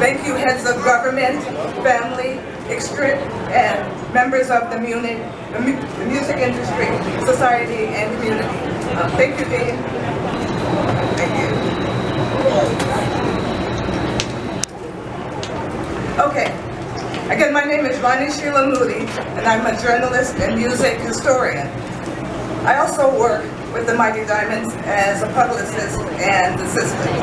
Thank you, heads of government, family, extrip, and members of the music industry, society, and community. Thank you, Dean. Thank you. Okay. Again, my name is Shela Moody, and I'm a journalist and music historian. I also work with the Mighty Diamonds as a publicist and assistant.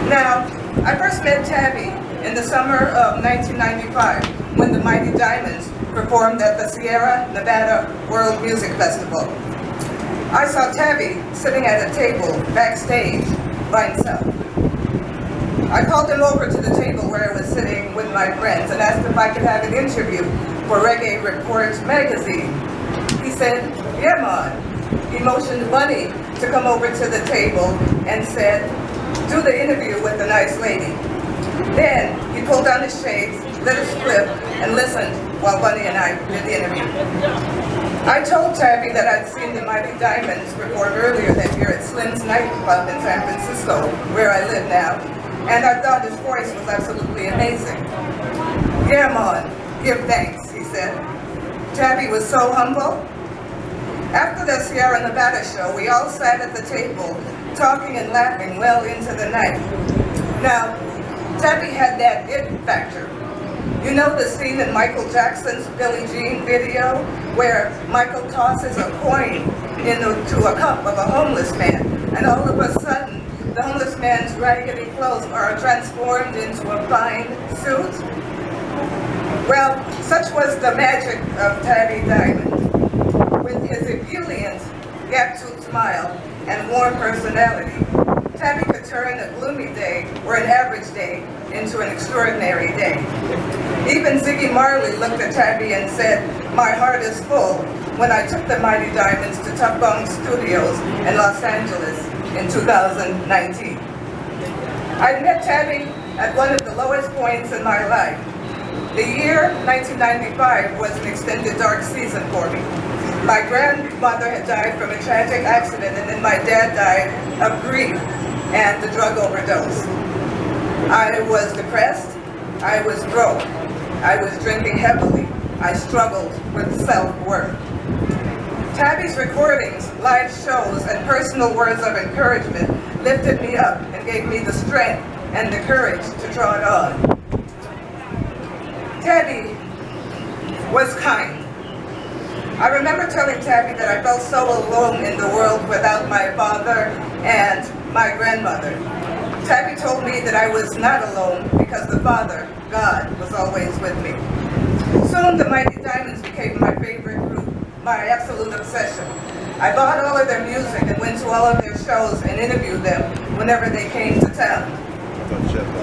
Now, I first met Tabby in the summer of 1995 when the Mighty Diamonds performed at the Sierra Nevada World Music Festival. I saw Tabby sitting at a table backstage by himself. I called him over to the table where I was sitting with my friends and asked if I could have an interview for Reggae Report magazine. He said, yeah, man. He motioned Bunny to come over to the table and said, do the interview with the nice lady. Then he pulled down his shades, lit his flip, and listened while Bunny and I did the interview. I told Tabby that I'd seen the Mighty Diamonds perform earlier that year at Slim's nightclub in San Francisco, where I live now, and I thought his voice was absolutely amazing. Yeah, man, give thanks, he said. Tabby was so humble. After the Sierra Nevada show, we all sat at the table, talking and laughing well into the night. Now, Tabby had that it factor. You know the scene in Michael Jackson's Billie Jean video, where Michael tosses a coin into a cup of a homeless man, and all of a sudden, the homeless man's raggedy clothes are transformed into a fine suit? Well, such was the magic of Tabby Diamond. With his ebullient, gap-toothed smile and warm personality, Tabby could turn a gloomy day or an average day into an extraordinary day. Even Ziggy Marley looked at Tabby and said, my heart is full, when I took the Mighty Diamonds to Tuck Bong Studios in Los Angeles in 2019. I met Tabby at one of the lowest points in my life. The year 1995 was an extended dark season for me. My grandmother had died from a tragic accident, and then my dad died of grief and the drug overdose. I was depressed, I was broke, I was drinking heavily, I struggled with self-worth. Tabby's recordings, live shows, and personal words of encouragement lifted me up and gave me the strength and the courage to draw it on. Tabby was kind. I remember telling Tabby that I felt so alone in the world without my father and my grandmother. Tabby told me that I was not alone because the Father, God, was always with me. Soon the Mighty Diamonds became my favorite group, my absolute obsession. I bought all of their music and went to all of their shows and interviewed them whenever they came to town.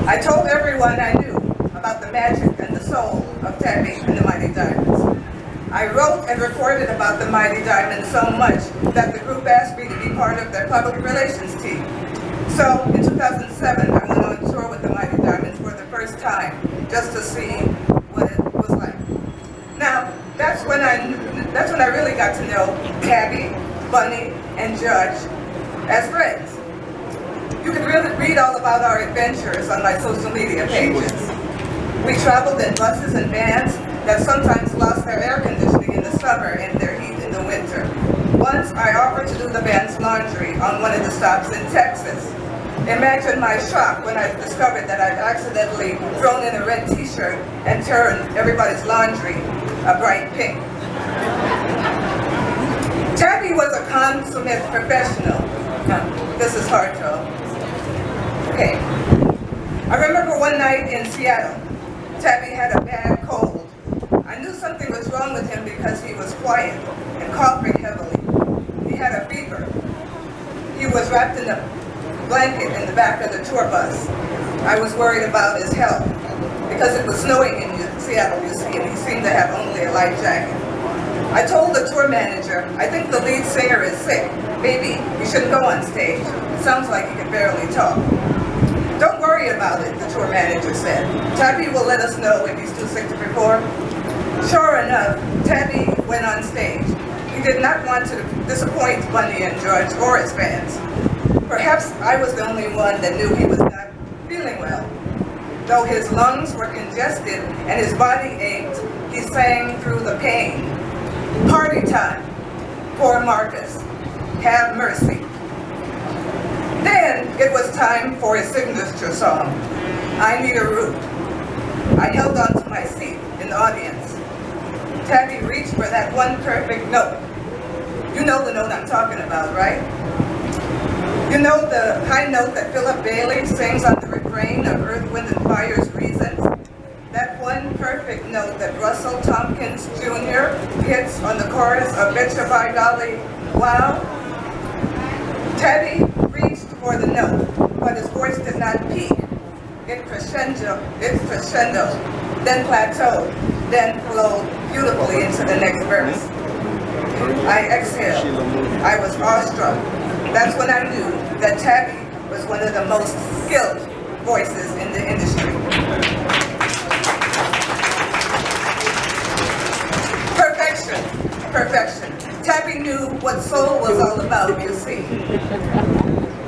I told everyone I knew about the magic and the soul of Tabby and the Mighty Diamonds. I wrote and recorded about the Mighty Diamonds so much that the group asked me to be part of their public relations team. So in 2007, I went on tour with the Mighty Diamonds for the first time, just to see what it was like. Now, that's when I really got to know Tabby, Bunny, and Judge as friends. You can really read all about our adventures on my social media pages. We traveled in buses and vans that sometimes lost their air conditioning in the summer and their heat in the winter. Once I offered to do the band's laundry on one of the stops in Texas. Imagine my shock when I discovered that I'd accidentally thrown in a red t-shirt and turned everybody's laundry a bright pink. Tabby was a consummate professional. This is hard, though. Okay. I remember one night in Seattle, Tabby had a bad cold. I knew something was wrong with him because he was quiet and coughing heavily. He had a fever. He was wrapped in a blanket in the back of the tour bus. I was worried about his health because it was snowing in Seattle, you see, and he seemed to have only a light jacket. I told the tour manager, I think the lead singer is sick. Maybe he shouldn't go on stage. It sounds like he can barely talk. Don't worry about it, the tour manager said. Tabby will let us know if he's too sick to perform. Sure enough, Tabby went on stage. He did not want to disappoint Bunny and George or his fans. Perhaps I was the only one that knew he was not feeling well. Though his lungs were congested and his body ached, he sang through the pain. Party time, poor Marcus, have mercy. Then it was time for his signature song, I Need a Root. I held on to my seat in the audience. Tabby reached for that one perfect note. You know the note I'm talking about, right? You know the high note that Philip Bailey sings on the refrain of Earth, Wind, and Fire's Reasons? That one perfect note that Russell Tompkins Jr. hits on the chorus of Betcha by Golly, Wow? Tabby reached for the note, but his voice did not peak. It crescendo, then plateaued, then flowed beautifully into the next verse. I exhaled. I was awestruck. That's when I knew that Tabby was one of the most skilled voices in the industry. Perfection, perfection. Tabby knew what soul was all about, you see.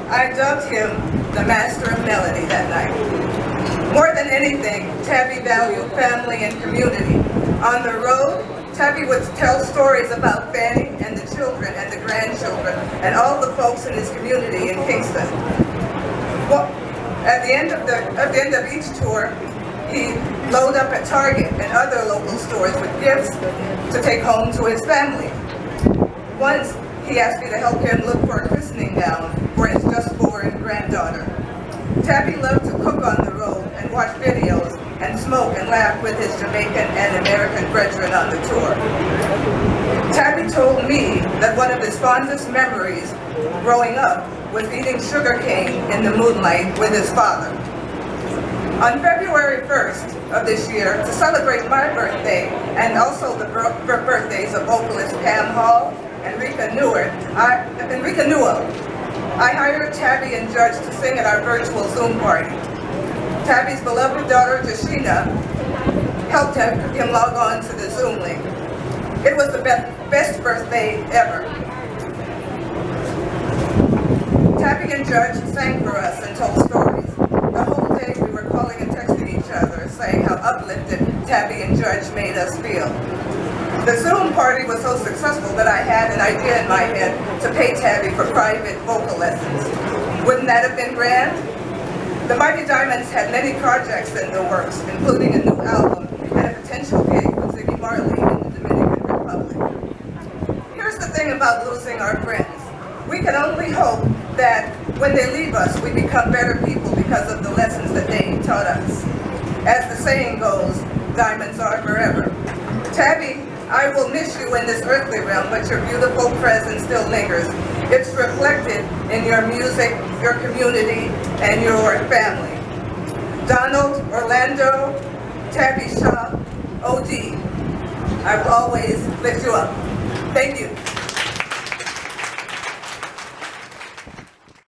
I dubbed him the master of melody that night. More than anything, Tabby valued family and community. On the road, Tabby would tell stories about Fanny and the children and the grandchildren and all the folks in his community in Kingston. Well, at the end of each tour, he'd load up at Target and other local stores with gifts to take home to his family. Once, he asked me to help him look for a christening gown for his just-born granddaughter. Tabby loved to cook on the road and watch videos and smoke and laugh with his Jamaican and American brethren on the tour. Tabby told me that one of his fondest memories growing up was eating sugar cane in the moonlight with his father. On February 1st of this year, to celebrate my birthday and also the birthdays of vocalist Pam Hall and Rika Newell, I hired Tabby and Judge to sing at our virtual Zoom party. Tabby's beloved daughter, Jashina, helped him log on to the Zoom link. It was the best birthday ever. Tabby and Judge sang for us and told stories. The whole day we were calling and texting each other, saying how uplifted Tabby and Judge made us feel. The Zoom party was so successful that I had an idea in my head to pay Tabby for private vocal lessons. Wouldn't that have been grand? The Mighty Diamonds had many projects in the works, including a new album and a potential gig with Ziggy Marley in the Dominican Republic. Here's the thing about losing our friends. We can only hope that when they leave us, we become better people because of the lessons that they taught us. As the saying goes, diamonds are forever. Tabby, I will miss you in this earthly realm, but your beautiful presence still lingers. It's reflected in your music, your community, and your family. Donald, Orlando, Tabby, Shelah, OD, I will always lift you up. Thank you.